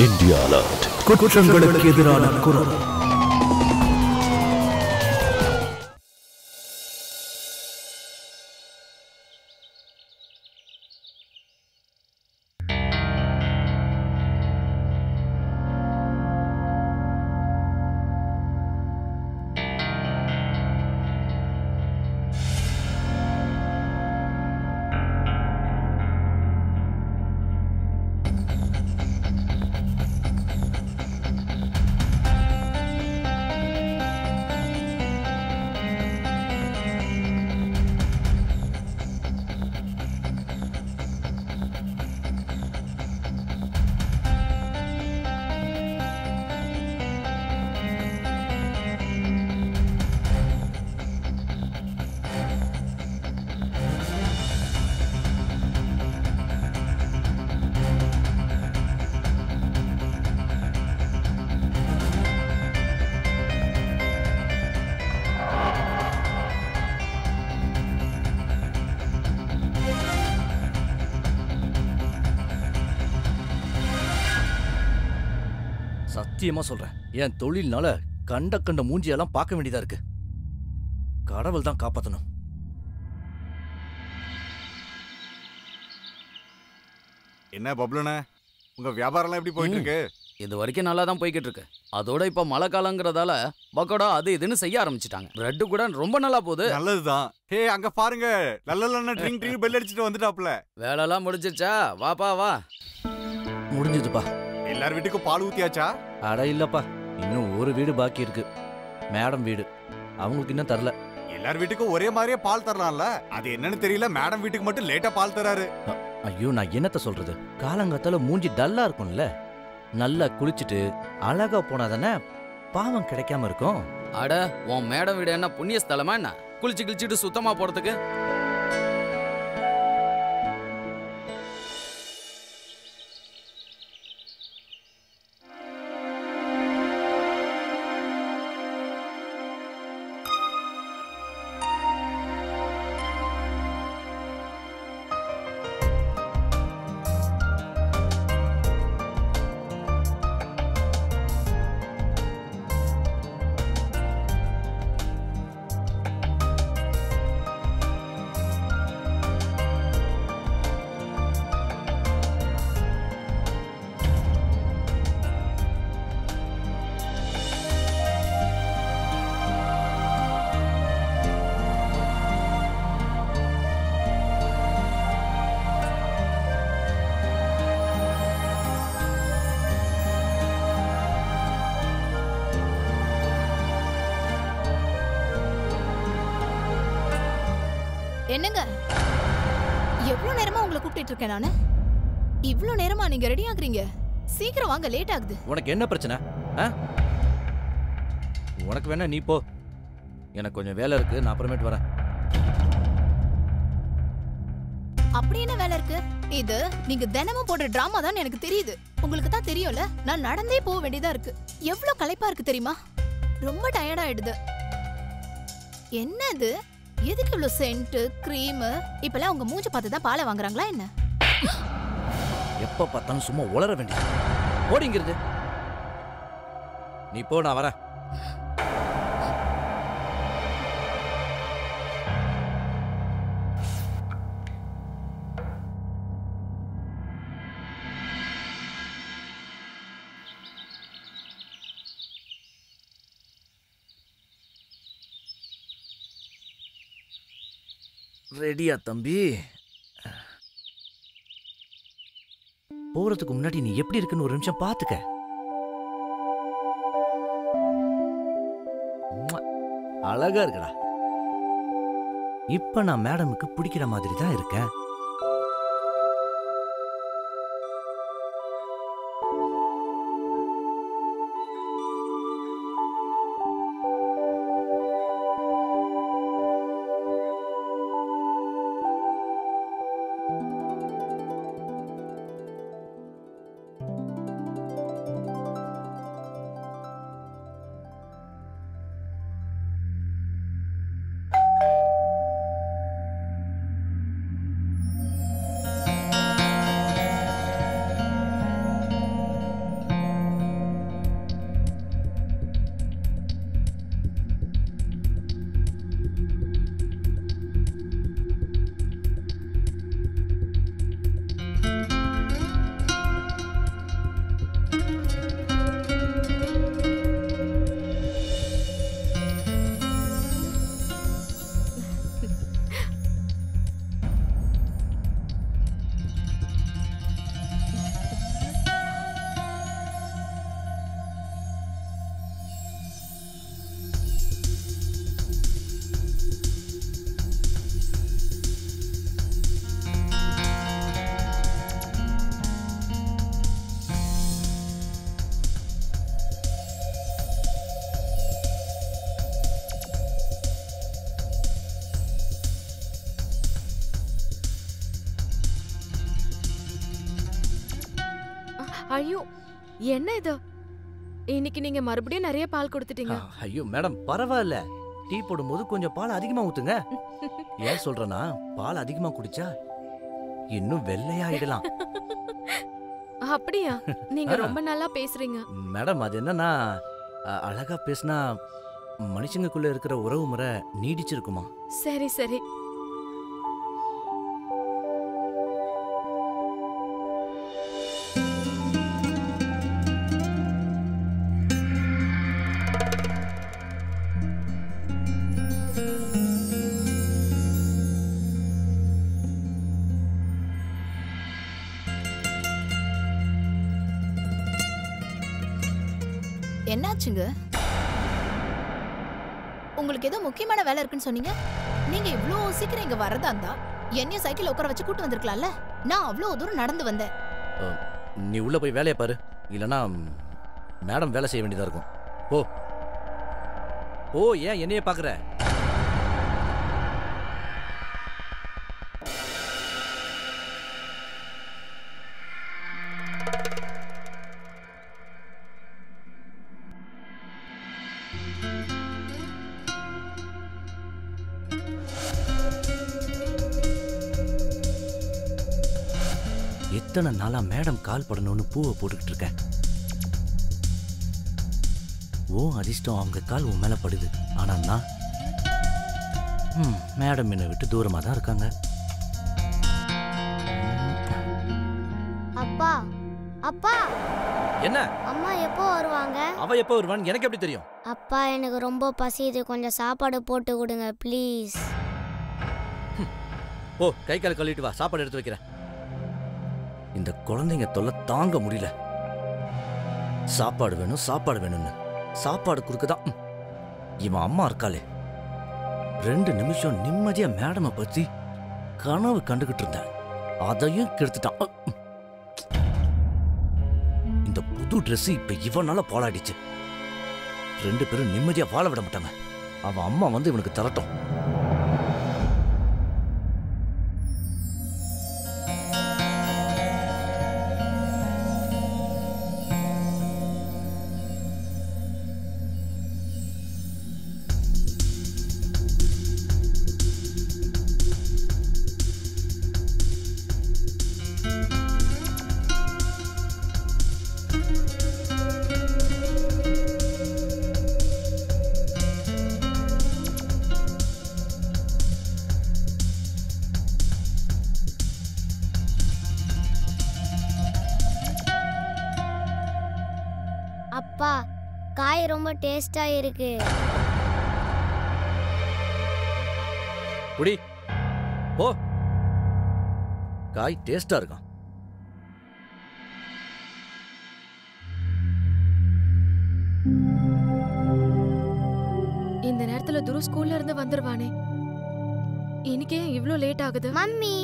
India Alert. குற்றங்களுக்கு எதிரான குரல். சத்தியமா சொல்றேன், என் தொழில்னால கண்ட மூஞ்சியெல்லாம் பார்க்க வேண்டியதா இருக்கு. கடவுள் தான் காப்பாத்தணும். என்ன பப்ளுண்ணே, உங்க வியாபாரம்லாம் எப்படி போயிட்டு இருக்கு? இது வரைக்கும் நல்லா தான் போய்கிட்டு இருக்கு. அதோட இப்ப மழை காலங்கிறதால பக்கோடா அது இதுன்னு செய்ய ஆரம்பிச்சிட்டாங்க. பிரெட் கூட ரொம்ப நல்லா போகுது. நல்லதுதான். ஹே, அங்க பாருங்க, நல்ல ட்ரிங்க் பெல் அடிச்சுட்டு வந்துட்டாப்ல. வேலைலாம் முடிஞ்சிருச்சா? வாப்பா வா. முடிஞ்சதுப்பா. எல்லார் வீட்டுக்கும் பால் ஊத்தியாச்சா? அட இல்லப்பா, இன்னும் ஒரு வீடு பாக்கி இருக்கு. மேடம் வீடு, அவங்களுக்கு இன்னும் தரல. எல்லார் வீட்டுக்கும் ஒரே மாதிரியே பால் தரலாம்ல, அது என்னன்னு தெரியல. மேடம் வீட்டுக்கு மட்டும் லேட்டா பால் தராரு. ஐயோ, நான் என்னத்த சொல்றது, காலங்காத்தால மூஞ்சி டல்லா இருக்கும்ல, நல்லா குளிச்சுட்டு அழகா போனாதானே பாவம் கிடைக்காம இருக்கும். அட, உன் மேடம் வீடு என்ன புண்ணிய ஸ்தலமா என்ன? குளிச்சு கிழிச்சிட்டு சுத்தமா போறதுக்கு. என்னங்க, எவ்வளவு நேரமா உங்களை கூப்பிட்டு இருக்கேன் நானு? இவ்வளவு நேரமா நீங்க ரெடி ஆகுறீங்க? சீக்கிரம் வாங்க, லேட் ஆகுது. உனக்கு என்ன பிரச்சனை? உனக்கு வேணா நீ போ, எனக்கு கொஞ்சம் வேலை இருக்கு, நான் அப்புறமேட்டு வரேன். அப்படி என்ன வேலை இருக்கு? இது நீங்க தினமும் போடுற டிராமா தான் எனக்கு தெரியுது. உங்களுக்கு தான் தெரியும்ல, நான் நடந்தே போக வேண்டியதா இருக்கு. எவ்வளவு களைப்பா இருக்கு தெரியுமா? ரொம்ப டயர்ட் ஆயிடுது. என்னது, எதுக்கு இவ்வளவு சென்ட் கிரீம்? இப்பெல்லாம் உங்க மூஞ்சி பார்த்து தான் பாலை வாங்குறாங்களா என்ன? எப்ப பார்த்தாலும் சும்மா உளர வேண்டியது. ஓடிங்கிறது. நீ போ, நான் வரேன். ரெடியா தம்பி? போறதுக்கு முன்னாடி நீ எப்படி இருக்குன்னு ஒரு நிமிஷம் பாத்துக்க. அழகா இருக்கடா. இப்ப நான் மேடமுக்கு பிடிக்கிற மாதிரி தான் இருக்கேன். ஐயோ என்ன இது? இன்னைக்கு நீங்க மறுபடியும் நிறைய பால் கொடுத்துட்டீங்க. ஐயோ மேடம் பரவாயில்ல. டீ போடும்போது கொஞ்சம் பால் அதிகமா ஊத்துங்க. ஏன் சொல்றேன்னா பால் அதிகமா குடிச்சா இன்னும் வெள்ளையாயிடலாம். அப்படியா? நீங்க ரொம்ப நல்லா பேசுறீங்க. மேடம் அது என்னன்னா அழகா பேசினா மனுஷங்களுக்குள்ள இருக்கிற உறவு முறை நீடிச்சிருக்குமா? சரி சரி. என்னாச்சுங்க? உங்களுக்கு ஏதோ முக்கியமான வேலை இருக்குன்னு சொன்னீங்க. நீங்க இவ்ளோ சீக்கிரம் இங்க வரதா இருந்தா என்னைய சைக்கிள் உட்கார வச்சு கூட்டு வந்திருக்கலாம்ல. நான் அவ்வளோ தூரம் நடந்து வந்தேன். நீ உள்ள போய் வேலையை பாரு, இல்லனா மேடம் வேலை செய்ய வேண்டியதா இருக்கும். போ ஓ, ஏன் என்னையே பாக்குற? எத்தனை நாளா மேடம் கால் படணும்னு பூவை போட்டுக்கிட்டு இருக்கேன். ஓ அதிர்ஷ்டம், அவங்க கால் உன் மேல படுது. ஆனா நான் மேடம் என்னை விட்டு தூரமா தான் இருக்காங்க. அப்பா அப்பா என்ன? அம்மா எப்போ வருவாங்க? அவ எப்போ வருவான்னு எனக்கு எப்படி தெரியும்? அப்பா எனக்கு ரொம்ப பசியுது, கொஞ்சம் சாப்பாடு போட்டு கொடுங்க ப்ளீஸ். ஓ கை கால் கழுவிட்டு வா, சாப்பாடு எடுத்து வைக்கிறேன். இந்த குழந்தைங்க தொல்லை தாங்க முடியல. சாப்பாடு வேணும் சாப்பாடு வேணும்னு சாப்பாடு கொடுக்கதான் இவன் அம்மா இருக்காளே. 2 நிமிஷம் நிம்மதியா மேடமை பத்தி கனவு கண்டுகிட்டு இருந்தேன், அதையும் கெடுத்துட்டான். இந்த புது ட்ரெஸ் இப்ப இவனால பாழாடிச்சு. 2 பேரும் நிம்மதியா வாழ விட மாட்டாங்க. அவன் அம்மா வந்து இவனுக்கு தரட்டும். அப்பா காய் ரொம்ப டேஸ்டா இருக்கு. புடி ஓ, காய் டேஸ்டா இருக்கான். இந்த நேரத்துல துரு ஸ்கூல்ல இருந்து வந்துருவானே, இன்னைக்கு ஏன் இவ்ளோ லேட் ஆகுது? மம்மி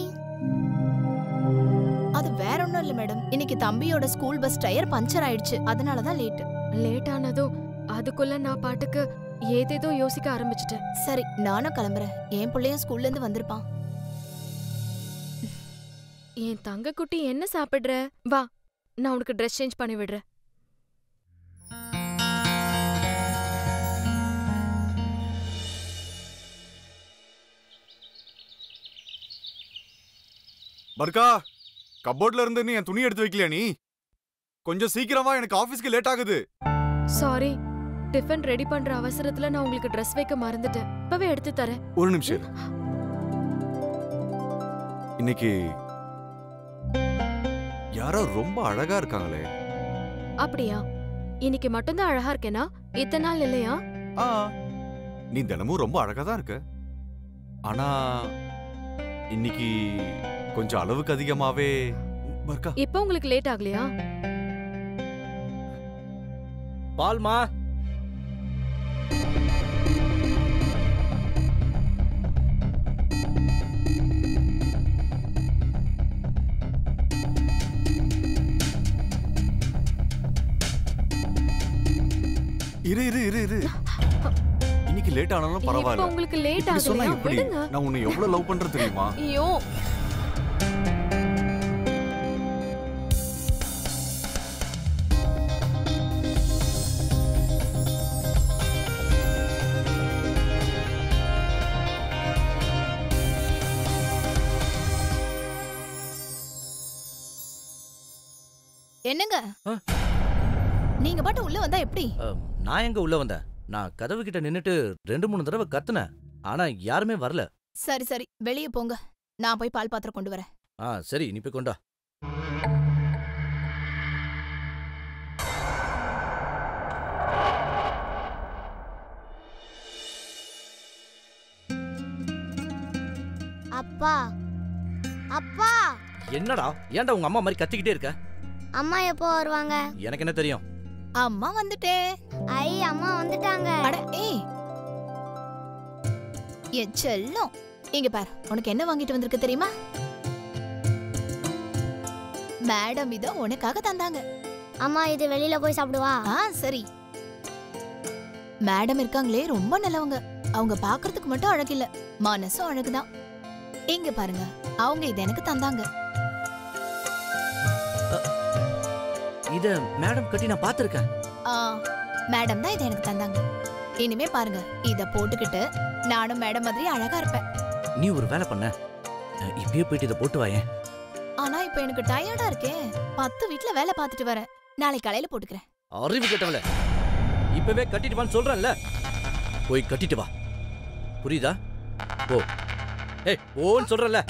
அது வேற ஒண்ணும் இல்ல மேடம். இன்னைக்கு தம்பியோட ஸ்கூல் பஸ் டயர் பஞ்சர் ஆயிடுச்சு, அதனால தான் லேட். லேட் ஆனதும் அதுக்குள்ள நான் பாட்டுக்கு ஏதேதோ யோசிக்க ஆரம்பிச்சிட்டேன். சரி நானும் கிளம்புறேன். என் பிள்ளையும் ஸ்கூல்ல இருந்து வந்திருப்பான். என் தங்க குட்டி என்ன சாப்பிடுற? வா நான் உனக்கு ட்ரெஸ் சேஞ்ச் பண்ணி விடுறேன். பர்கா, கப்போர்ட்ல இருந்து நீ என் துணி எடுத்து வைக்கலையா? நீ கொஞ்சம் சீக்கிரமா, எனக்கு ஆபீஸ்க்கு லேட் ஆகுது. சாரி, டிஃபன் ரெடி பண்ற அவசரத்துல நான் உங்களுக்கு ட்ரெஸ் வைக்க மறந்துட்டேன். இப்பவே எடுத்து தரேன். ஒரு நிமிஷம். இன்னைக்கு யாரோ ரொம்ப அழகா இருக்காங்களே. அப்படியா? இன்னைக்கு மட்டும்தான் அழகா இருக்கேனா? இத்தனை நாள் இல்லையா? நீ தினமும் ரொம்ப அழகா தான் இருக்க. ஆனா இன்னைக்கு கொஞ்சம் அளவுக்கு அதிகமாவே. பர்கா, இப்ப உங்களுக்கு லேட் ஆகலையா? பால்மா, இரு இரு இரு இரு. இன்னைக்கு லேட் ஆனாலும் இப்ப பரவாயில்ல. உங்களுக்கு லேட் இப்படி சொன்னா ஆகலையா? எப்படி? விடுங்க. நான் உன்னை எவ்வளவு லவ் பண்றேன் தெரியுமா? ஐயோ என்னங்க ஆ? நீங்க பாட்டு உள்ள வந்தா எப்படி? நான் எங்க உள்ள வந்தேன்? நான் கதவு கிட்ட நின்னுட்டு 2-3 தடவை கத்துனேன். ஆனா யாருமே வரல. சரி சரி வெளியே போங்க. நான் போய் பால் பாத்திரம் கொண்டு வரேன். சரி நீ போய் கொண்டா. அப்பா அப்பா என்னடா ஏன்டா உங்க அம்மா மாதிரி கத்திக்கிட்டே இருக்க? அம்மா எப்போ வருவாங்க? எனக்கு என்ன தெரியும்? அம்மா வந்துட்டே. ஐ அம்மா வந்துட்டாங்க. அட ஏய் என் செல்லம், இங்க பாரு, உனக்கு என்ன வாங்கிட்டு வந்திருக்கு தெரியுமா? மேடம் இத உனக்காக தந்தாங்க. அம்மா இது வெளியில போய் சாப்பிடுவா? சரி. மேடம் இருக்காங்களே ரொம்ப நல்லவங்க. அவங்க பாக்குறதுக்கு மட்டும் அழகில்ல, மனசும் அழகுதான். இங்க பாருங்க, அவங்க இத எனக்கு தந்தாங்க. இத மேடம் கட்டி நான் பாத்திருக்கேன். மேடம் தான் இத எனக்கு தந்தாங்க. இனிமே பாருங்க, இத போட்டுக்கிட்டு நானும் மேடம் மாதிரி அழகா இருப்பேன். நீ ஒரு வேலை பண்ண, இப்பயே போயிட்டு இத போட்டு வாயேன். ஆனா இப்ப எனக்கு டயர்டா இருக்கே. 10 வீட்ல வேலை பார்த்துட்டு வரேன். நாளை காலையில போட்டுக்கிறேன். அறிவு கேட்டவள, இப்பவே கட்டிட்டு வான்னு சொல்றேன்ல. போய் கட்டிட்டு வா, புரியுதா? போ. ஏய் போன்னு சொல்றேன்ல.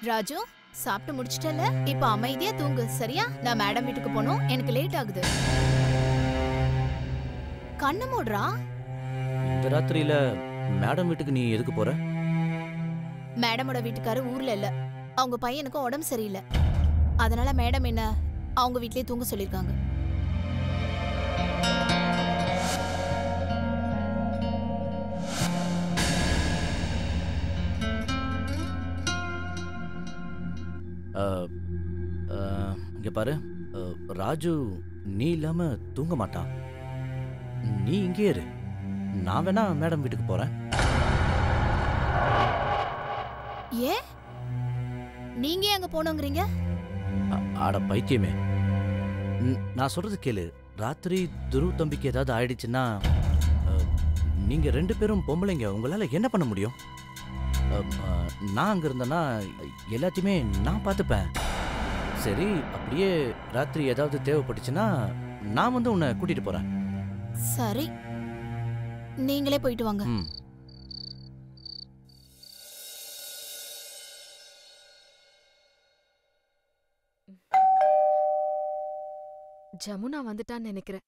ராஜு, சாப்பிட்டு முடிச்சிட்டல? இப்ப அமைதியா தூங்கு, சரியா? நான் மேடம் வீட்டுக்கு போகணும், எனக்கு லேட் ஆகுது. கண்ணு மூடுறா. இந்த ராத்திரியில மேடம் வீட்டுக்கு நீ எதுக்கு போற? மேடமோட வீட்டுக்காரு ஊர்ல இல்ல. அவங்க பையனுக்கு உடம்பு சரியில்லை. அதனால மேடம் என்ன அவங்க வீட்லயே தூங்க சொல்லிருக்காங்க. இங்க பாரு, ராஜு நீ இல்லாம தூங்க மாட்டான். நீ இங்கே இரு, நான் வேணா மேடம் வீட்டுக்கு போறேன். ஏன் நீங்க அங்க போனோங்கிறீங்க? அட பைத்தியமே, நான் சொல்றது கேளு. ராத்திரி துருவ் தம்பிக்கு ஏதாவது ஆயிடுச்சுன்னா நீங்க 2 பேரும் பொம்பளைங்க, உங்களால என்ன பண்ண முடியும்? நான் அங்க இருந்தேன்னா எல்லாத்தையுமே நான் பார்த்துப்பேன். சரி, அப்படியே ராத்திரி ஏதாவது தேவைப்பட்டுச்சுன்னா நான் வந்து உன்னை கூட்டிட்டு போறேன். சரி, நீங்களே போயிட்டு வாங்க. ஜமுனா வந்துட்டான்னு நினைக்கிறேன்.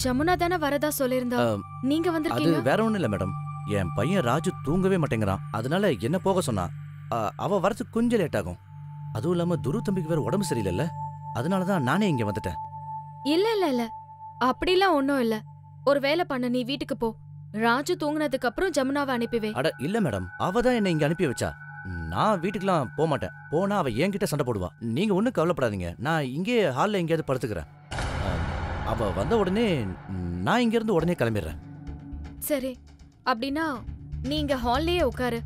ஜமுனா தானே வரதா சொல்லிருந்தா, நீங்க அது வந்திருக்கீங்க? வேற ஒண்ணும் இல்ல மேடம், என் பையன் ராஜு தூங்கவே மாட்டேங்கிறான். அதனால என்ன போக சொன்னா. அவ வரதுக்கு கொஞ்சம் லேட் ஆகும். அதுவும் இல்லாம துருவ் தம்பிக்கு வேற உடம்பு சரியில்லைல்ல, அதனாலதான் நானே இங்க வந்துட்டேன். இல்ல இல்ல இல்ல, அப்படிலாம் ஒண்ணும் இல்ல. ஒரு வேலை பண்ண, நீ வீட்டுக்கு போ. ராஜு தூங்குனதுக்கு அப்புறம் ஜமுனாவை அனுப்பிவே. அட இல்ல மேடம், அவ தான் என்ன இங்க அனுப்பி வச்சா. நான் வீட்டுக்குலாம் போக மாட்டேன். போனா அவ என்கிட்ட சண்டை போடுவா. நீங்க ஒண்ணும் கவலைப்படாதீங்க, நான் இங்கே ஹால்ல எங்கேயாவது படுத்துக்கிறேன். அவ வந்த உடனே நான் இங்க இருந்து உடனே கிளம்பிடுறேன். சரி, அப்படின்னா நீங்க ஹால்லயே உட்காரு.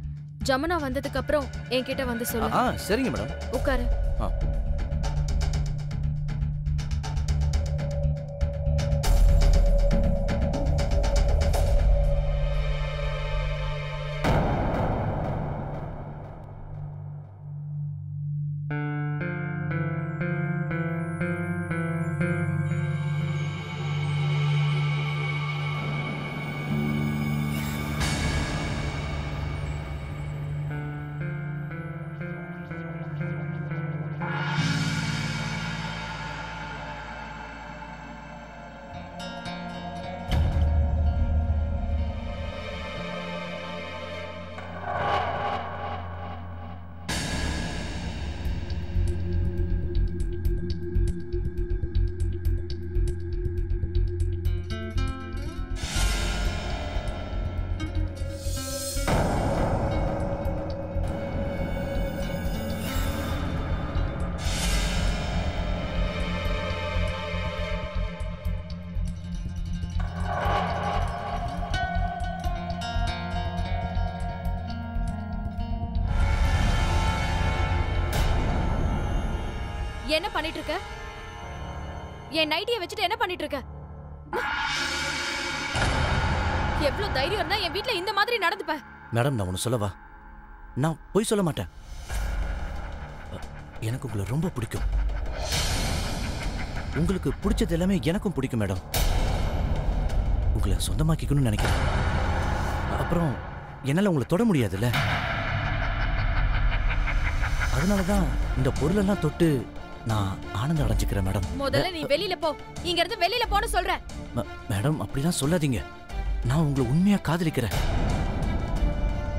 ஜமுனா வந்ததுக்கு அப்புறம் என்கிட்ட வந்து சொல்லு. சரிங்க மேடம். உட்காரு. என்ன பண்ணிட்டு இருக்க? என் நைட்டியை வச்சுட்டு என்ன பண்ணிட்டு இருக்க? எவ்வளவு தைரியம் இருந்தா என் வீட்ல இந்த மாதிரி நடந்துப்ப? மேடம், நான் ஒன்னு சொல்லவா? நான் போய் சொல்ல மாட்டேன். எனக்கு உங்களை ரொம்ப பிடிக்கும். உங்களுக்கு பிடிச்சது எல்லாமே எனக்கும் பிடிக்கும் மேடம். உங்களை சொந்தமாக்கிக்கணும்னு நினைக்கிறேன். அப்புறம் என்னால உங்களை தொட முடியாதுல்ல. அதனாலதான் இந்த பொருளெல்லாம் தொட்டு நான் ஆனந்தம் அடைஞ்சுக்கிறேன் மேடம். முதல்ல நீ வெளியில போ. இங்க இருந்து வெளியில போன்னு சொல்றேன். மேடம், அப்படிலாம் சொல்லாதீங்க. நான் உங்களை உண்மையா காதலிக்கிறேன்.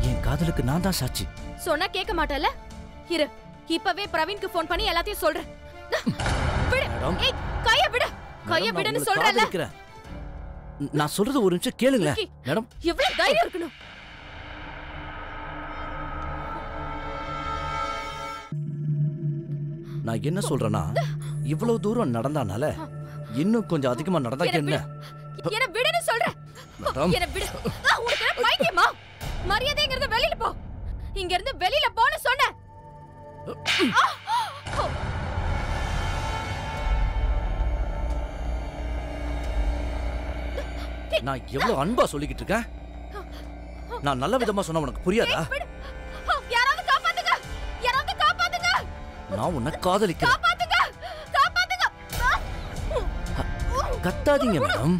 என் காதலுக்கு நான் தான் சாட்சி. சொன்னா கேட்க மாட்டல? இரு, இப்பவே பிரவீன்க்கு ஃபோன் பண்ணி எல்லாத்தையும் சொல்றேன். விடு. ஏய், கைய விடு. கைய விடுன்னு சொல்றேன்ல. நான் சொல்றது ஒரு நிமிஷம் கேளுங்க மேடம். எவ்வளவு தைரியம் இருக்கணும்? நான் என்ன சொல்றேன்னா, இவ்வளவு தூரம் நடந்தானால இன்னும் கொஞ்சம் அதிகமா நடந்தா என்ன? என்ன விடுன்னு சொல்றேன். என்ன விடு. உனக்கு என்ன பைத்தியமா? மரியாதைங்கிறது வெளியில போ. இங்க இருந்து வெளியில போன்னு சொன்னேன். நான் எவ்வளவு அன்பா சொல்லிக்கிட்டு இருக்கேன். நான் நல்ல விதமா சொன்னா உனக்கு புரியாதா? யாராவது காப்பாத்துங்க. யாராவது காப்பாத்துங்க. நான் உன்னை காதலிக்கிறேன். காப்பாத்துங்க. காப்பாத்துங்க. கத்தாதீங்க மேடம்.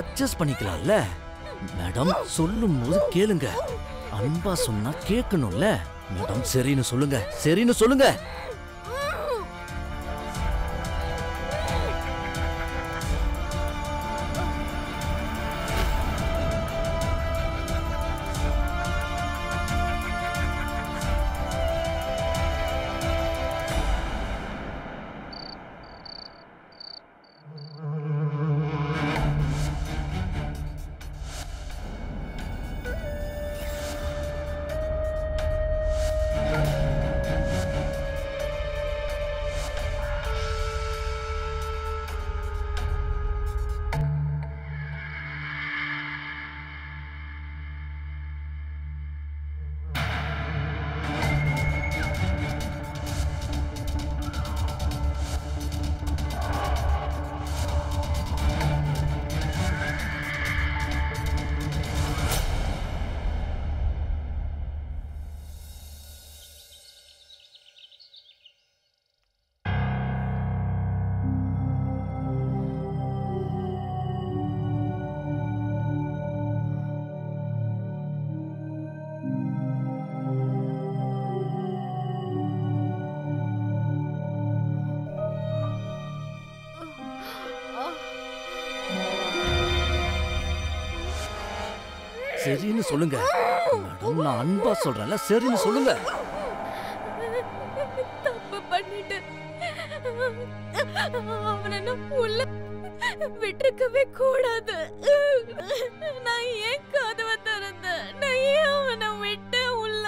அட்ஜஸ்ட் பண்ணிக்கலாம்ல மேடம். சொல்லும் போது கேளுங்க. அன்பா சொன்னா கேட்கணும்ல மேடம். சரின்னு சொல்லுங்க. சரின்னு சொல்லுங்க. சரின்னு சொல்லுங்க மேடம். நான் அன்பா சொல்றேன்ல. சரின்னு சொல்லுங்க. தப்பு பண்ணிட்டு அவனை உள்ள விட்டுருக்கவே கூடாது. நான் ஏன் கதவை திறந்தேன்? நான் ஏன் அவனை விட்டு உள்ள?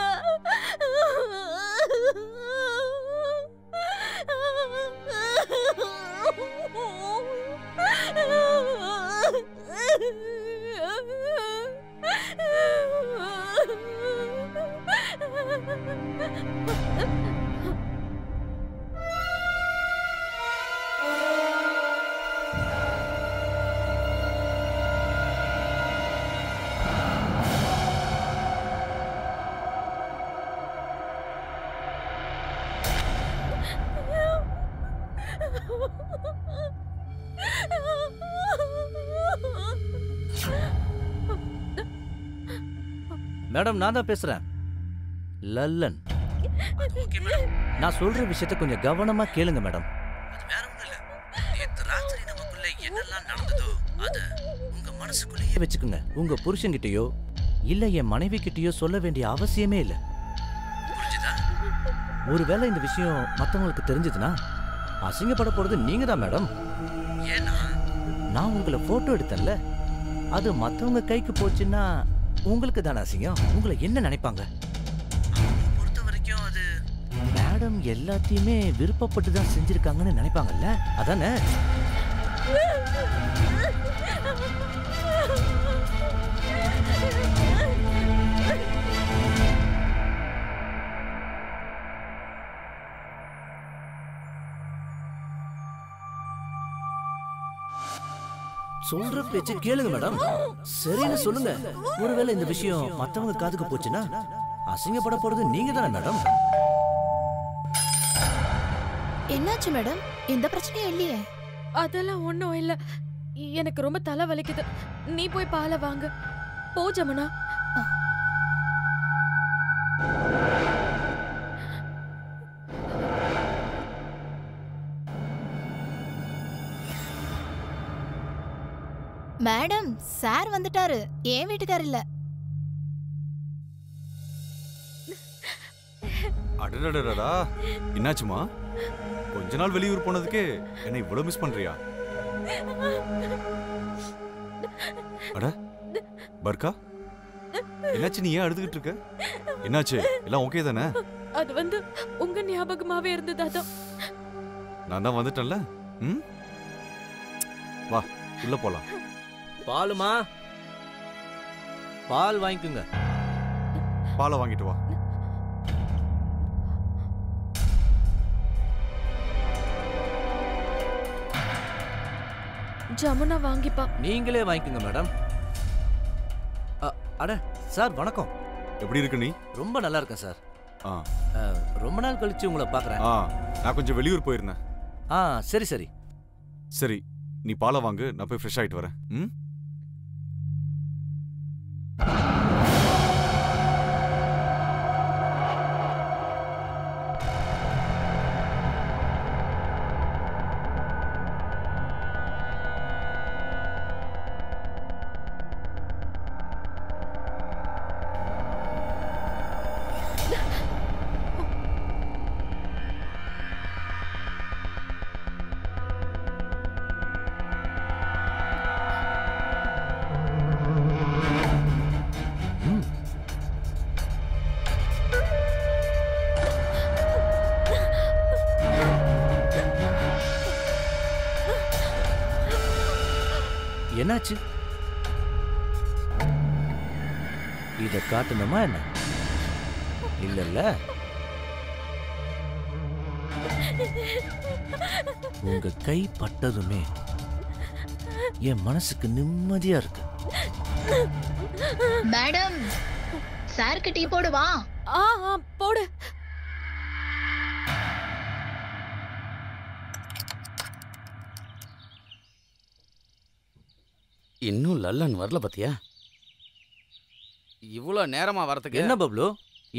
மேடம் நான் தான் பேசுறேன், லல்லன். ஓகே மேடம், நான் சொல்ற விஷயத்தை கொஞ்சம் கவனமா கேளுங்க மேடம். அது வேற ஒண்ணும் இல்ல. நேத்து ராத்திரி நமக்குள்ள என்னெல்லாம் நடந்ததோ அத உங்க மனசுக்குள்ளேயே வச்சுக்குங்க. உங்க புருஷன்கிட்டயோ இல்ல என் மனைவி கிட்டயோ சொல்ல வேண்டிய அவசியமே இல்ல. புரிஞ்சுதா? ஒருவேளை இந்த விஷயம் மத்தவங்களுக்கு தெரிஞ்சதுன்னா அசிங்கப்பட போறது நீங்க தான் மேடம். ஏன்னா நான் உங்களை போட்டோ எடுத்தேன்ல, அது மத்தவங்க கைக்கு போச்சுன்னா உங்களுக்கு தானே அசிங்கம். உங்களை என்ன நினைப்பாங்க? பொறுத்த வரைக்கும் அது மேடம் எல்லாத்தையுமே விருப்பப்பட்டு தான் செஞ்சிருக்காங்கன்னு நினைப்பாங்கல்ல, அதானே? சொல்ற பேச்சு கேளுங்க மேடம். சரின்னு சொல்லுங்க. ஒருவேளை இந்த விஷயம் மத்தவங்க காதுக்கு போச்சுன்னா அசிங்கப்பட போறது நீங்க தானே மேடம். என்னாச்சு மேடம்? எந்த பிரச்சனையும் இல்லையே. அதெல்லாம் ஒண்ணும் இல்ல. எனக்கு ரொம்ப தலை வலிக்குது. நீ போய் பாலை வாங்க. போ ஜமுனா. மேடம், சார் வந்துட்டாரு. ஏன் வீட்டுக்கார இல்ல. அடடடடா, என்னாச்சுமா? கொஞ்ச நாள் வெளியூர் போனதுக்கே என்ன இவ்வளவு மிஸ் பண்றியா? அட பர்கா, என்னாச்சு? நீ ஏன் அழுதுகிட்டு இருக்க? என்னாச்சு? எல்லாம் ஓகே தானே? அது உங்க ஞாபகமாவே இருந்தது. அதான் நான் தான் வந்துட்டேன்ல. வா உள்ள போலாம். பாலுமா, பால் வாங்கிக்குங்க. பாலை வாங்கிட்டு வா. ஜமுனா வாங்கிப்பா. நீங்களே வாங்கிக்குங்க மேடம். அட சார் வணக்கம். எப்படி இருக்கு நீ? ரொம்ப நல்லா இருக்கேன் சார். ரொம்ப நாள் கழிச்சு உங்களை பார்க்குறேன். நான் கொஞ்சம் வெளியூர் போயிருந்தேன். சரி சரி சரி, நீ பாலை வாங்கு, நான் போய் ஃப்ரெஷ் ஆயிட்டு வரேன். என்னாச்சு? இத காட்டணுமா என்ன? இல்லல்ல. உங்க கை பட்டதுமே என் மனசுக்கு நிம்மதியா இருக்கு. மேடம், சாருக்கு டீ போடுவா. போடு. இன்னும் லல்லன் வரல பாத்தியா? இவ்வளோ நேரமா வரதுக்கு என்ன பப்ளு,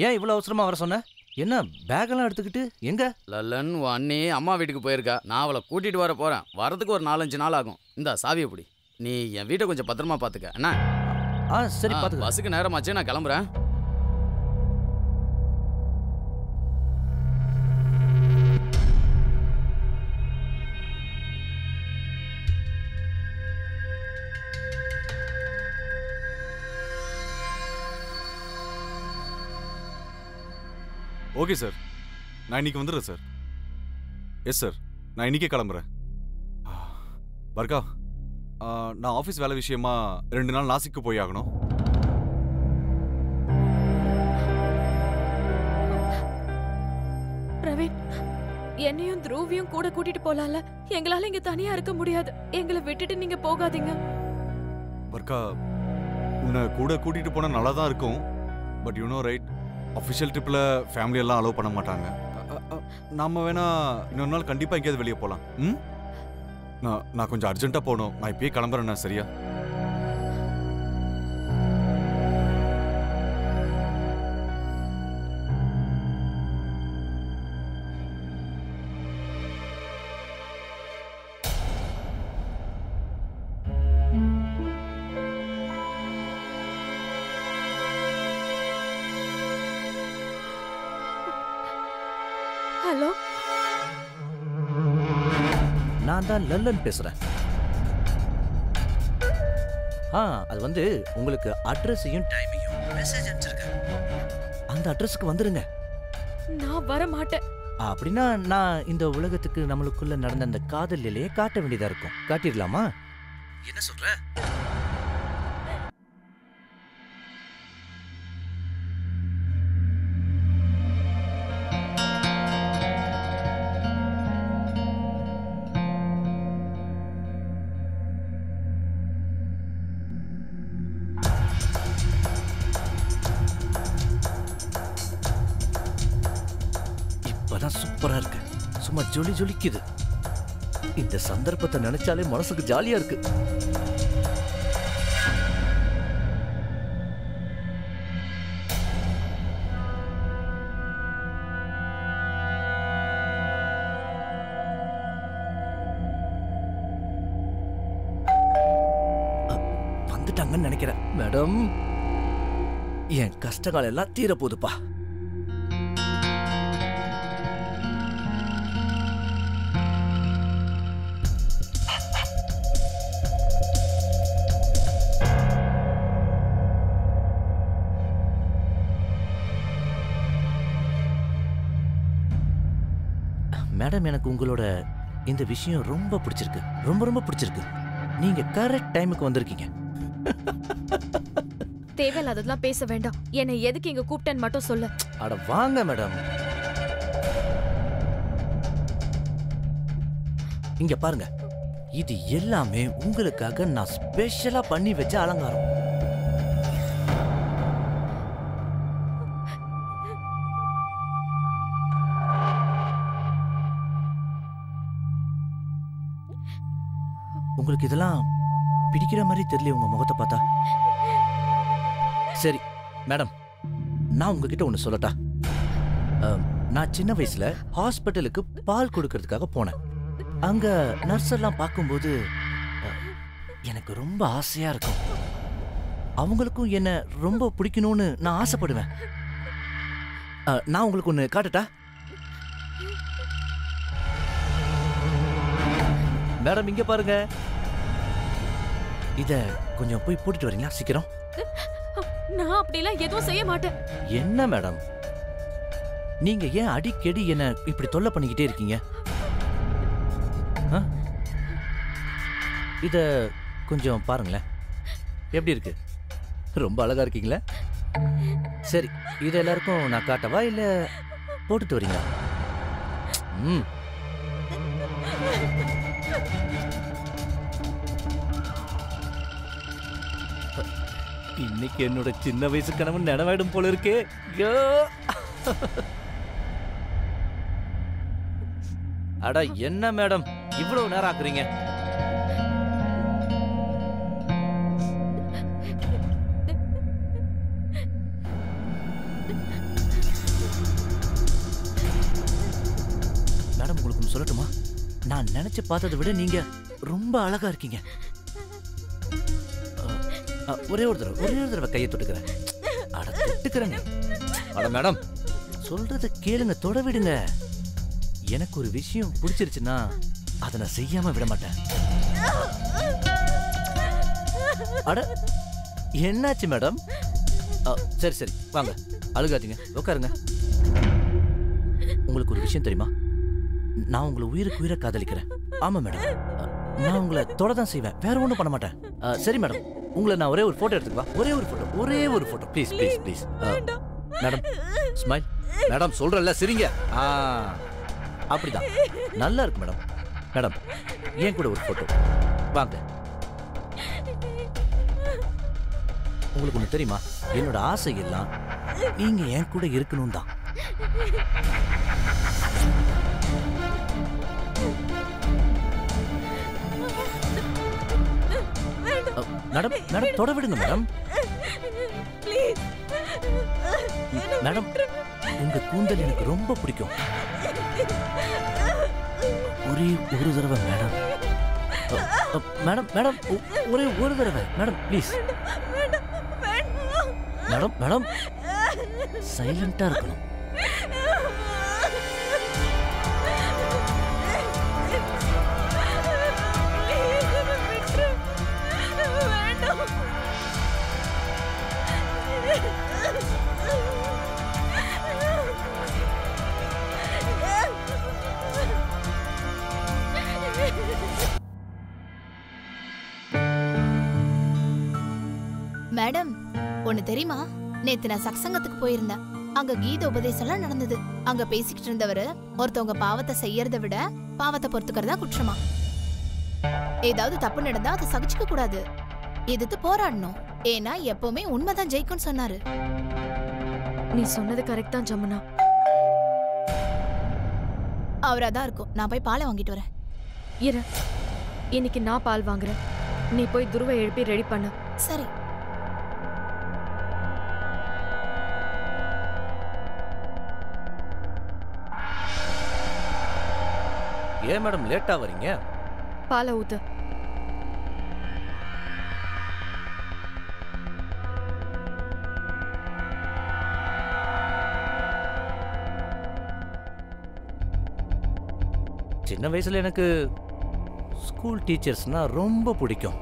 ஏன் இவ்வளவு அவசரமா வர சொன்ன? என்ன பேக்கெல்லாம் எடுத்துக்கிட்டு எங்க? லல்லன் உன் அண்ணி அம்மா வீட்டுக்கு போயிருக்கா. நான் அவளை கூட்டிட்டு வர போறேன். வரதுக்கு ஒரு 4-5 நாள் ஆகும். இந்த சாவியை பிடி. நீ என் வீட்டை கொஞ்சம் பத்திரமா பாத்துக்க என்ன? சரி பாத்துக்க. பஸ்ஸுக்கு நேரமாச்சு, நான் கிளம்புறேன். ஓகே சார், நான் இன்னைக்கு வந்துடுறேன் சார். எஸ் சார், நான் இன்னைக்கே கிளம்புறேன். பர்கா, நான் ஆஃபீஸ் வேலை விஷயமா 2 நாள் நாசிக்கு போய் ஆகணும். பிரவீன், என்னையும் த்ருவியும் கூட கூட்டிட்டு போலாம்ல? எங்களால இங்க தனியா இருக்க முடியாது. எங்களை விட்டுட்டு நீங்க போகாதீங்க. பர்கா, உன்னை கூட கூட்டிட்டு போனா நல்லா தான் இருக்கும். But you know right, official ட்ரிப்பில் ஃபேமிலி எல்லாம் அலோவ் பண்ண மாட்டாங்க. நம்ம வேணா இன்னொரு நாள் கண்டிப்பாக எங்கேயாவது வெளியே போகலாம். நான் கொஞ்சம் அர்ஜென்ட்டாக போகணும். நான் இப்பயே கிளம்புறேண்ணா, சரியா? ஹலோ, நான் தான் லல்லன் பேசுறேன். அது வந்து உங்களுக்கு அட்ரஸையும் டைமையும் மெசேஜ் அனுப்பிச்சிருக்கேன். அந்த அட்ரஸ்க்கு வந்துருங்க. நான் வர மாட்டேன். அப்படின்னா நான் இந்த உலகத்துக்கு நம்மளுக்குள்ள நடந்த அந்த காதல் நிலையை காட்ட வேண்டியதா இருக்கும். காட்டிடலாமா? என்ன சொல்ற? சூப்பரா இருக்கு. சும்மா ஜொலி ஜொலிக்குது. இந்த சந்தர்ப்பத்தை நினைச்சாலே மனசுக்கு ஜாலியா இருக்கு. வந்துட்டாங்கன்னு நினைக்கிறேன். மேடம், என் கஷ்டகாலம் எல்லாம் தீர போகுதுப்பா. மேடம், எனக்கு உங்களோட இந்த விஷயம் ரொம்ப பிடிச்சிருக்கு. ரொம்ப ரொம்ப பிடிச்சிருக்கு. நீங்க கரெக்ட் டைமுக்கு வந்திருக்கீங்க. தேவையில்லாததெல்லாம் பேச வேண்டாம். என்னை எதுக்கு இங்க கூப்பிட்டேன்னு மட்டும் சொல்லு. அட வாங்க மேடம். இங்க பாருங்க, இது எல்லாமே உங்களுக்காக நான் ஸ்பெஷலா பண்ணி வச்ச அலங்காரம். உங்களுக்கு இதெல்லாம் பிடிக்கிற மாதிரி தெரியல உங்க முகத்தை பார்த்தா. சரி மேடம், நான் உங்ககிட்ட ஒன்று சொல்லட்டா? நான் சின்ன வயசுல ஹாஸ்பிட்டலுக்கு பால் கொடுக்கறதுக்காக போனேன். அங்க நர்ஸ் எல்லாம் பார்க்கும்போது எனக்கு ரொம்ப ஆசையா இருக்கும். அவங்களுக்கும் என்ன ரொம்ப பிடிக்கணும்னு நான் ஆசைப்படுவேன். நான் உங்களுக்கு ஒன்று காட்டட்டா? மேடம், இங்க பாருங்க. இத கொஞ்சம் போய் போட்டுட்டு வரீங்களா சீக்கிரம்? நான் அப்படிலாம் எதுவும் செய்ய மாட்டேன். என்ன மேடம், நீங்க ஏன் அடிக்கடி என்ன இப்படி தொல்லை பண்ணிக்கிட்டே இருக்கீங்க? இத கொஞ்சம் பாருங்களேன். எப்படி இருக்கு? ரொம்ப அழகா இருக்கீங்களா? சரி, இத எல்லாருக்கும் நான் காட்டவா இல்ல போட்டுட்டு வரீங்களா? இன்னைக்கு என்னோட சின்ன வயசு கனவு நினைவாயிடும் போல இருக்கே. அட என்ன மேடம் இவ்வளவு நேரம் ஆக்குறீங்க? மேடம், உங்களுக்கு சொல்லட்டுமா? நான் நினைச்சு பார்த்ததை விட நீங்க ரொம்ப அழகா இருக்கீங்க. ஒரே ஒரு தடவை கையை தொட்டுக்கிறேன். அட தொட்டுக்கிறேங்க. அட மேடம், சொல்றத கேளுங்க, தொட விடுங்க. எனக்கு ஒரு விஷயம் பிடிச்சிருச்சுன்னா அதை நான் செய்யாம விட மாட்டேன். அட என்னாச்சு மேடம்? சரி சரி வாங்க, அழுகாதீங்க, உட்காருங்க. உங்களுக்கு ஒரு விஷயம் தெரியுமா? நான் உங்களை உயிருக்கு உயிரை காதலிக்கிறேன். ஆமா மேடம், நான் உங்களை தொடதான் செய்வேன், வேற ஒன்றும் பண்ண மாட்டேன். சரி மேடம், உங்களை நான் ஒரே ஒரு போட்டோ எடுத்துக்கவா? ஒரே ஒரு photo please please please. Madam smile. Madam சொல்றேன்ல, சிரிங்க. அப்படிதான் நல்லா இருக்கு மேடம். மேடம் ஏன் கூட ஒரு போட்டோ வாங்க. உங்களுக்கு ஒன்று தெரியுமா? என்னோட ஆசை எல்லாம் நீங்க என் கூட இருக்கணும் தான். மேடம் மேடம் தொட விடுங்க மேடம். மேடம், உங்க கூந்தல் எனக்கு ரொம்ப பிடிக்கும். ஒரே ஒரு தடவை மேடம். மேடம் மேடம் ஒரே ஒரு தடவை மேடம் ப்ளீஸ். மேடம் மேடம் சைலண்டா இருக்கணும். மேடம் ஒண்ணு தெரியுமா, நேத்து நான் சத்சங்கத்துக்கு போயிருந்தேன். அங்க கீத உபதேசம்லாம் நடந்தது. அங்க பேசிக்கிட்டு இருந்தவரு ஒருத்தவங்க பாவத்தை செய்யறதை விட பாவத்தை பொறுத்துக்கிறதா குற்றமா. ஏதாவது தப்பு நடந்தா அதை சகிச்சுக்க கூடாது, எதிர்த்து போராடணும். ஏன்னா எப்பவுமே உண்மைதான் ஜெயிக்கும்னு சொன்னாரு. நீ சொன்னது கரெக்ட் தான் ஜமுனா. அவராதான் இருக்கும். நான் போய் பாலை வாங்கிட்டு வரேன். இரு, இன்னைக்கு நான் பால் வாங்குறேன். நீ போய் துருவை எழுப்பி ரெடி பண்ணு. சரி. ஏன் மேடம் லேட்டா வரீங்க? பாலை ஊத்து. சின்ன வயசுல எனக்கு ஸ்கூல் டீச்சர்ஸ்னா ரொம்ப பிடிக்கும்.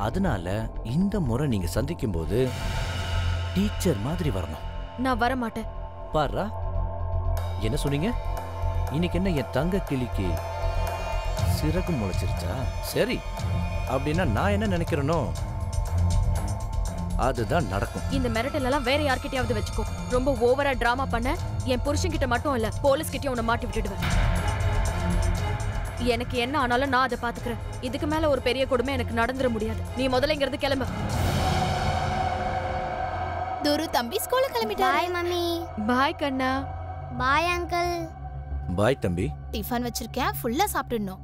அதனால இந்த முறை நீங்க சந்திக்கும் போது டீச்சர் மாதிரி வரணும். நான் வர மாட்டேன். பாரா, என்ன சொன்னீங்க? இன்னைக்கு என்ன என் தங்க கிளிக்கு சிறகு முளைச்சிருச்சா? சரி, அப்படின்னா நான் என்ன நினைக்கிறேனோ அதுதான் நடக்கும். இந்த மிரட்டல் எல்லாம் வேற யார்கிட்டயாவது வச்சுக்கோ. ரொம்ப ஓவரா டிராமா பண்ண என் புருஷன் கிட்ட மட்டும் இல்ல, போலீஸ் கிட்டயும் உன்னை மாட்டி விட்டுடுவேன். எனக்கு என்ன ஆனாலும் நான் அதை பாத்துக்கிறேன். இதுக்கு மேல ஒரு பெரிய கொடுமை எனக்கு நடந்துட முடியாது. நீ முதல்ல இங்க இருந்து கிளம்பு. துரு தம்பி ஸ்கூலுக்கு கிளம்பிட்டாரு. Bye mummy. பாய் கண்ணா. Bye uncle. பாய் தம்பி. டிஃபன் வச்சிருக்கேன், ஃபுல்லா சாப்பிட்டுடணும்.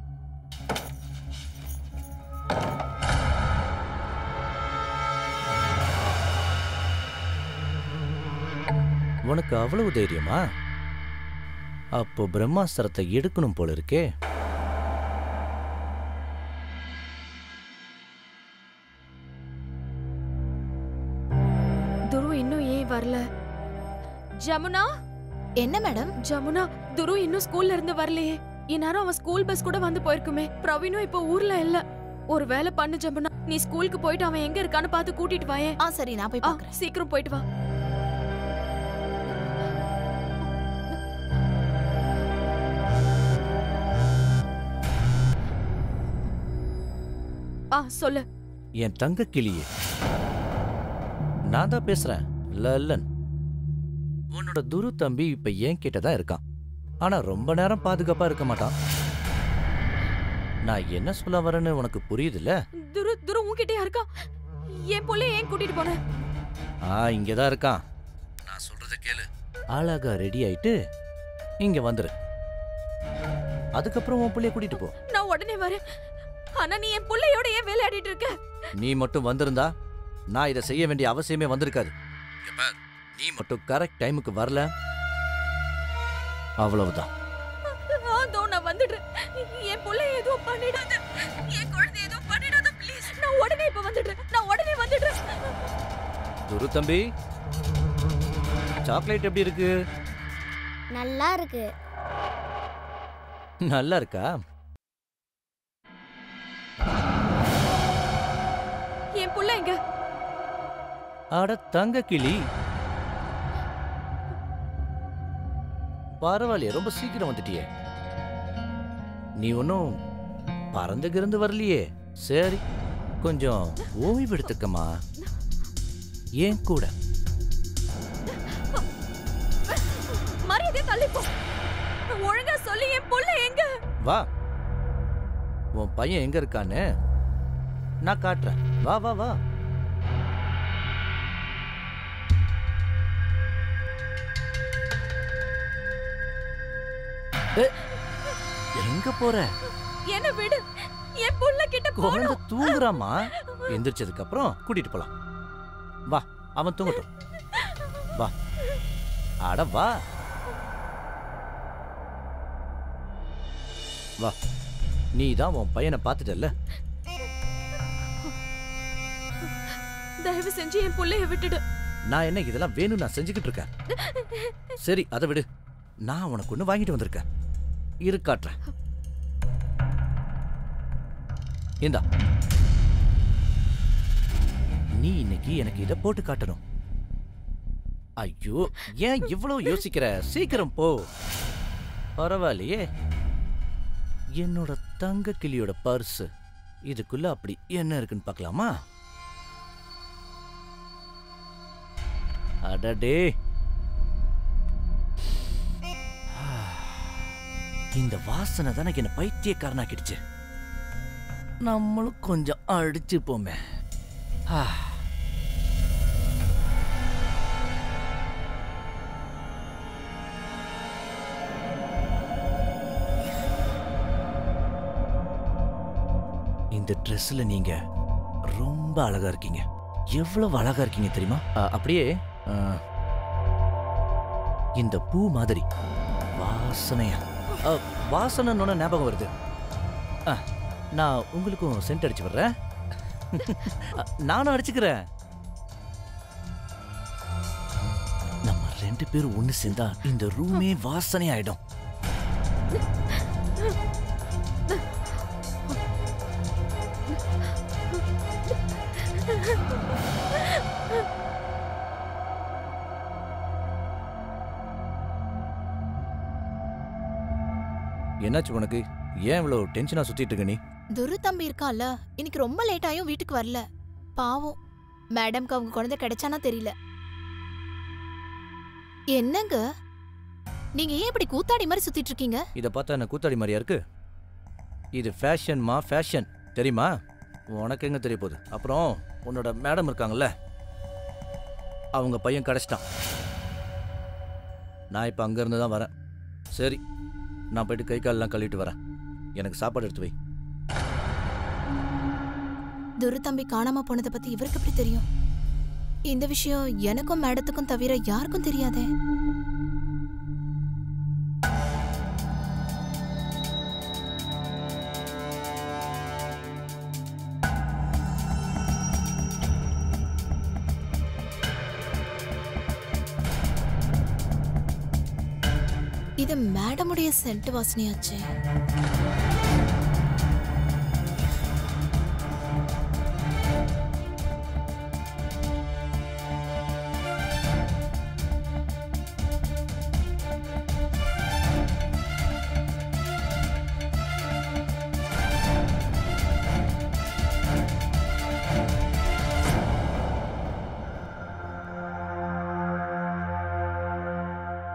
உனக்கு அவ்வளவு தைரியமா? அப்போ பிரம்மாஸ்திரத்தை எடுக்கணும் போல இருக்கே. துரு இன்னும் ஏன் வரல? ஜமுனா. என்ன மேடம்? ஜமுனா, துரு இன்னும் ஸ்கூல்ல இருந்து வரலையே. இந்நேரம் அவன் ஸ்கூல் பஸ் கூட வந்து போயிருக்குமே. பிரவீனும் இப்ப ஊர்ல இல்ல. ஒரு வேலை பண்ணு ஜமுனா, நீ ஸ்கூலுக்கு போயிட்டு அவன் எங்க இருக்கான்னு பார்த்து கூட்டிட்டு வாயே. சரி, நான் போய் பார்க்கறேன். சீக்கிரம் போயிட்டு வா. சொல்லு. என் தங்க கிளியே, நான் தான் பேசுறேன், லல்லன். உன்னோட துரு தம்பி இப்ப என் கிட்டதான் இருக்கான். ஆனா ரொம்ப நேரம் பாதுகாப்பா இருக்க மாட்டான். நான் என்ன சொல்ல வரேன்னு உனக்கு புரியுதுல்ல? துரு துரு உன்கிட்டயா இருக்கா? என் புள்ள ஏன் கூட்டிட்டு போன? இங்கதான் இருக்கான். நான் சொல்றத கேளு. அழகா ரெடி ஆயிட்டு இங்க வந்துரு. அதுக்கப்புறம் உன் புள்ளைய கூட்டிட்டு போ. நான் உடனே வரேன். ஆனா நீ என் புள்ளையோட ஏன் விளையாடிட்டு இருக்க? நீ மட்டும் வந்திருந்தா நான் இதை செய்ய வேண்டிய அவசியமே வந்திருக்காது. நீ மட்டும் கரெக்ட் டைமுக்கு வரல, அவ்வளவுதான். நான் வந்துடுறேன். என் புள்ளை எதுவும் பண்ணிடாத. என் குழந்தை எதுவும் பண்ணிடாத ப்ளீஸ். நான் உடனே இப்ப வந்துடுறேன். நான் உடனே வந்துடுறேன். துரு தம்பி, சாக்லேட் எப்படி இருக்கு? நல்லா இருக்கு. நல்லா இருக்கா? என் புள்ள எங்க? அட தங்க கிளி, பரவாயில்லையே, ரொம்ப சீக்கிரம் வந்துட்டியே. நீ ஒன்னும் பறந்து கிருந்து வரலையே. சரி, கொஞ்சம் ஓய்வு எடுத்துக்கமா. ஏன் கூட மரியாதை தள்ளிப்போ. ஒழுங்கா சொல்லி என் புள்ள எங்க? வா, உன் பையன் எங்க இருக்கான்னு நான் காட்டுறேன். வா வா வா. எங்க போற? என்ன விடு. என் புள்ள கிட்ட குழந்தை போணும். தூங்குறாமா? எந்திரிச்சதுக்கு அப்புறம் கூட்டிட்டு போலாம். வா, அவன் தூங்கட்டும். வா, அட வா வா. நீ தான் உன் பையனை பார்த்துட்டல்ல. தயவு செஞ்சு என் புள்ளைய விட்டுடு. நான் என்ன இதெல்லாம் வேணும் நான் செஞ்சுக்கிட்டு இருக்கேன். சரி, அதை விடு. நான் உனக்கு ஒண்ணு வாங்கிட்டு வந்திருக்கேன். இரு, காட்டுறேன். இந்தா, நீ இன்னைக்கு எனக்கு இதை போட்டு காட்டணும். ஐயோ, ஏன் இவ்வளவு யோசிக்கிற? சீக்கிரம் போ. பரவாயில்லையே, என்னோட தங்க கிளியோட பர்ஸ். இதுக்குள்ள அப்படி என்ன இருக்குன்னு பார்க்கலாமா? அடடே, இந்த வாசனை தானே என்ன பைத்தியக்காரனாக்கிடுச்சு. நம்மளும் கொஞ்சம் அடிச்சு போமே. இந்த ட்ரெஸ்ல நீங்க ரொம்ப அழகா இருக்கீங்க. எவ்வளவு அழகா இருக்கீங்க தெரியுமா? அப்படியே இந்த பூ மாதிரி வாசனையா. வாசனைன்னு ஞாபகம் வருது. நான் உங்களுக்கும் சென்ட் அடிச்சு வர்றேன். நானும் அடிச்சுக்கிறேன். நம்ம 2 பேரும் ஒண்ணு சேர்ந்தா இந்த ரூமே வாசனை ஆயிடும். என்னாச்சு உனக்கு? ஏன் இவ்வளவு டென்ஷனா சுத்திட்டு இருக்க நீ? துரு தம்பி இருக்கான்ல, இன்னைக்கு ரொம்ப லேட் ஆயும் வீட்டுக்கு வரல. பாவம், மேடம்க்கு அவங்க குழந்தை கிடைச்சானா தெரியல. என்னங்க நீங்க ஏன் இப்படி கூத்தாடி மாதிரி சுத்திட்டு இருக்கீங்க? இத பார்த்தா என்ன கூத்தாடி மாதிரியா இருக்கு? இது ஃபேஷன்மா, ஃபேஷன் தெரியுமா? உனக்கு எங்க தெரிய போகுது? அப்புறம் உன்னோட மேடம் இருக்காங்கல்ல, அவங்க பையன் கிடைச்சிட்டான். நான் இப்போ அங்கேருந்து தான் வரேன். சரி, நான் போயிட்டு கை காலெல்லாம் கழுவிட்டு வரேன். எனக்கு சாப்பாடு எடுத்து வை. துரு தம்பி காணாம போனதை பத்தி இவருக்கு எப்படி தெரியும்? இந்த விஷயம் எனக்கும் மேடத்துக்கும் தவிர யாருக்கும் தெரியாதே. இது மேடமுடைய சென்ட் வாசனையாச்சு.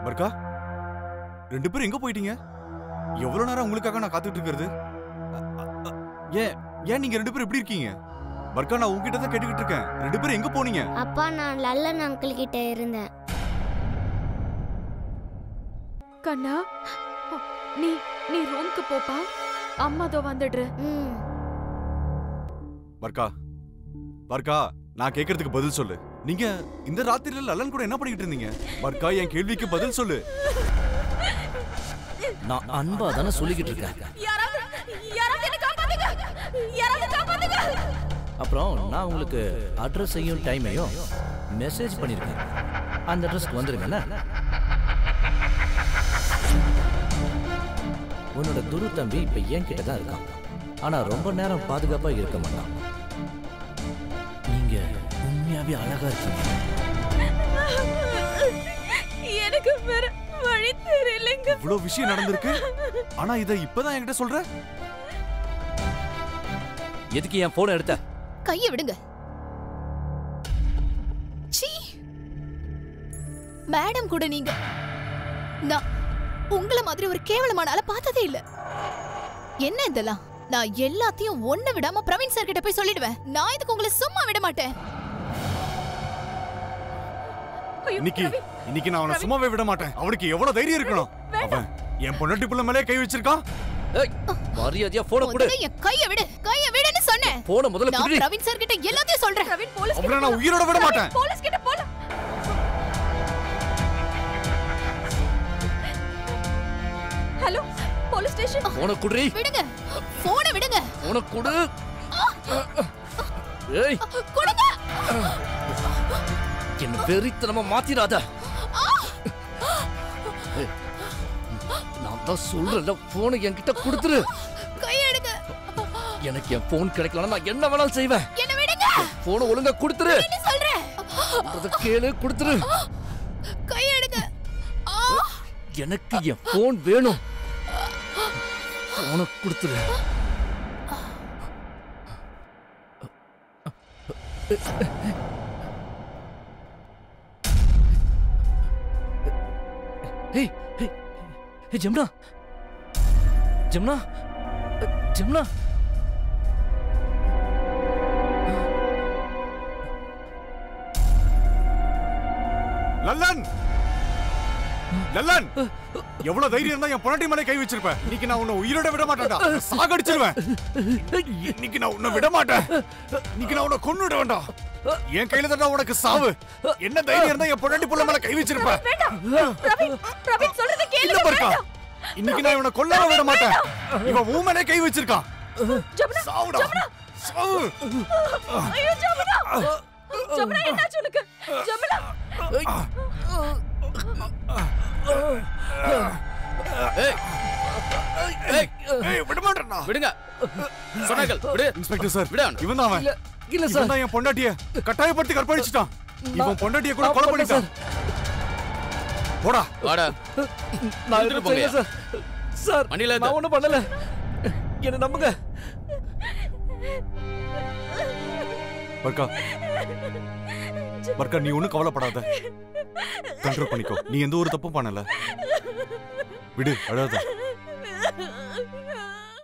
பர்கா, 2 பேரும் எங்க போயிட்டீங்க? எவ்வளவு நேரம் உங்களுக்காக நான் காத்துட்டு இருக்கிறது? ஏன் நீங்க 2 பேரும் எப்படி இருக்கீங்க? பர்கா, நான் உங்ககிட்ட தான் கேட்டுக்கிட்டு இருக்கேன். 2 பேரும் எங்க போனீங்க? அப்பா, நான் லல்லன் அங்கிள் கிட்ட இருந்தேன். கண்ணா, நீ ரூம்க்கு போப்பா. அம்மா தோ வந்துடுற. பர்கா, நான் கேக்குறதுக்கு பதில் சொல்லு. நீங்க இந்த ராத்திரில லல்லன் கூட என்ன பண்ணிக்கிட்டு இருந்தீங்க? பர்கா, என் கேள்விக்கு பதில் சொல்லு. நான் அன்பா தானே சொல்லிக்கிட்டு இருக்கேன். அப்புறம் நான் உங்களுக்கு அட்ரஸையும் டைமையும் மெசேஜ் பண்ணிருக்கேன். அந்த அட்ரஸ்க்கு வந்துருங்கண்ணா. உன்னோட துரு தம்பி இப்ப என் கிட்ட தான் இருக்கான். ஆனா ரொம்ப நேரம் பாதுகாப்பா இருக்க மாட்டான். நீங்க உண்மையாவே அழகா இருக்கீங்க. எனக்கு வேற வழி தெரியலங்க. இவ்வளவு விஷயம் நடந்திருக்கு, ஆனா இத இப்பதான் என்கிட்ட சொல்ற? எதுக்கு என் போன் எடுத்த? கையை விடுங்க. சீ, மேடம் கூட நீங்க. நான் உங்கள மாதிரி ஒரு கேவலமான ஆளை பார்த்ததே இல்ல. என்ன இதெல்லாம்? நான் எல்லாத்தையும் ஒண்ணு விடாம பிரவீன் சார் கிட்ட போய் சொல்லிடுவேன். நான் இதுக்கு உங்களை சும்மா விட மாட்டேன். இன்னைக்கு நான் அவனை சும்மாவே விட மாட்டேன். அவனுக்கு எவ்வளவு தைரியம் இருக்கணும்? அவன் என் பொண்டாட்டி புள்ள மேலே கை வச்சிருக்கான். மரியாதையா போன கொடு. என் கையை விடு, கையை விடுன்னு சொன்னேன். போன முதல்ல நான் குடி. பிரவீன் சார் கிட்ட எல்லாத்தையும் சொல்றேன். பிரவீன் போலீஸ் கிட்ட நான் உயிரோட விட மாட்டேன். போலீஸ் கிட்ட போல. Hello, police station. போன குடி. விடுங்க, போனை விடுங்க. போன குடு. ஏய், கொடுங்க. என்ன வெறித்தனமா மாத்திராத. நான் தான் சொல்றேன்ல, போனை என்கிட்ட கொடுத்துரு. கையை எடுங்க. எனக்கு என் போன் கிடைக்கலன்னா நான் என்ன வேணாலும் செய்வேன். என்ன விடுங்க. போனை ஒழுங்கா கொடுத்துரு. என்ன சொல்றேன்? அத கேளு, கொடுத்துரு. கையை எடுங்க. எனக்கு என் போன் வேணும். போனை கொடுத்துரு. ஏய் ஏய் ஏய் ஜமுனா ஜமுனா ஜமுனா லல்லன் லல்லன் எவ்வளவு தைரியம் இருந்தா என் பொண்டாட்டி மேலே கை வச்சிருப்பேன். இன்னைக்கு நான் உன்னை உயிரோட விட மாட்டேன்டா. சாகடிச்சிருவேன். இன்னைக்கு நான் உன்னை விட மாட்டேன். இன்னைக்கு நான் உன்னை கொன்னு விட வேண்டாம். என் கையில தான் உனக்கு சாவு. என்ன தைரியம் இருந்தா என் பொண்டாட்டி புள்ள மேல கை வச்சிருப்பேன். பிரவீன் சொல்றத கேளு. இல்ல பர்க்கா, இன்னைக்கு நான் இவனை கொல்லாம விட மாட்டேன். இவன் உன் மேலே கை வச்சிருக்கான். சாவுடா சாவு. ஐயோ ஜமுனா ஜமுனா என்னாச்சு உனக்கு? ஜமுனா விட மாட்டேன்டா. விடுங்க சொன்னார்கள் விடு. இன்ஸ்பெக்டர் சார், விடு. இவன் தான் அவன். இல்ல இவன் தான் என் பொண்டாட்டிய கட்டாயப்படுத்தி கற்பழிச்சிட்டான். இவன் பொண்டாட்டிய கூட கொலை பண்ணிட்டான். போடா வாடா. நான் எடுத்துட்டு எதுவும் செய்யல சார். சார் வண்டியில நான் ஒண்ணும் பண்ணல. என்ன நம்புங்க. பர்க்கா பர்க்கா, நீ ஒன்னும் கவலைப்படாத. கண்ட்ரோல் பண்ணிக்கோ. நீ எந்த ஒரு தப்பும் பண்ணல. விடு, அழாத.